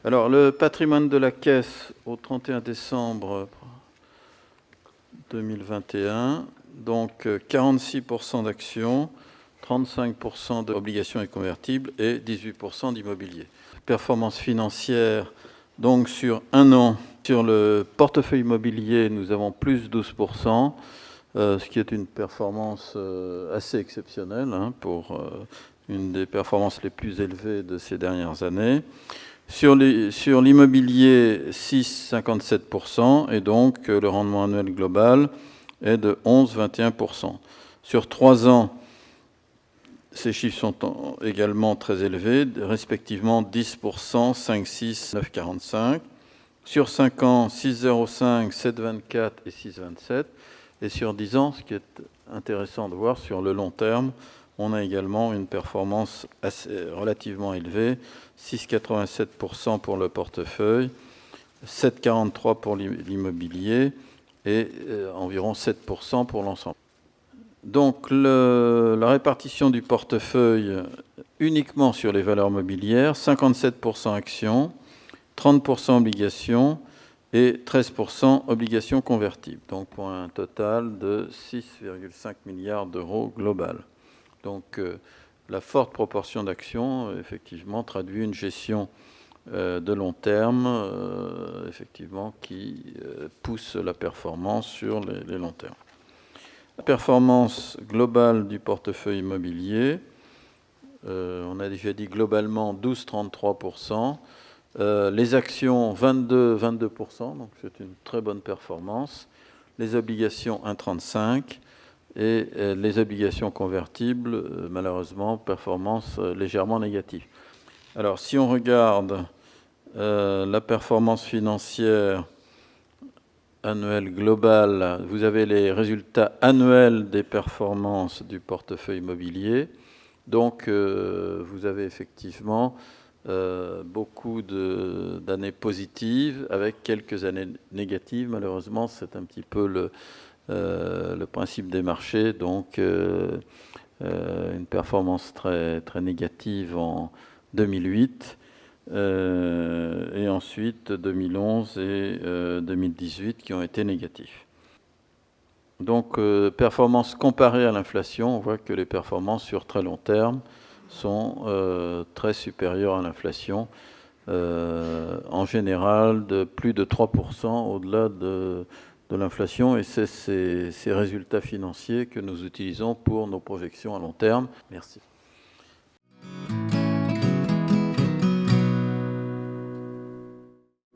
Alors, le patrimoine de la Caisse au 31 décembre 2021, donc 46% d'actions, 35% d'obligations et convertibles et 18% d'immobilier. Performance financière, donc sur un an, sur le portefeuille immobilier, nous avons plus 12%, ce qui est une performance assez exceptionnelle pour une des performances les plus élevées de ces dernières années. Sur l'immobilier, 6,57%, et donc le rendement annuel global est de 11,21%. Sur 3 ans, ces chiffres sont également très élevés, respectivement 10%, 5,6, 9,45. Sur 5 ans, 6,05, 7,24 et 6,27. Et sur 10 ans, ce qui est intéressant de voir, sur le long terme, on a également une performance relativement élevée, 6,87% pour le portefeuille, 7,43% pour l'immobilier et environ 7% pour l'ensemble. Donc la répartition du portefeuille uniquement sur les valeurs mobilières, 57% actions, 30% obligations et 13% obligations convertibles, donc pour un total de 6,5 milliards d'euros global. Donc la forte proportion d'actions, effectivement, traduit une gestion de long terme, effectivement, qui pousse la performance sur les longs termes. La performance globale du portefeuille immobilier, on a déjà dit globalement 12,33%. Les actions 22%, donc c'est une très bonne performance. Les obligations 1,35%. Et les obligations convertibles, malheureusement, performance légèrement négative. Alors, si on regarde la performance financière annuelle globale, vous avez les résultats annuels des performances du portefeuille immobilier. Donc, vous avez effectivement beaucoup d'années positives avec quelques années négatives. Malheureusement, c'est un petit peu le principe des marchés, donc une performance très, très négative en 2008 et ensuite 2011 et 2018 qui ont été négatifs. Donc performance comparée à l'inflation, on voit que les performances sur très long terme sont très supérieures à l'inflation, en général de plus de 3% au-delà de l'inflation, et c'est ces résultats financiers que nous utilisons pour nos projections à long terme. Merci.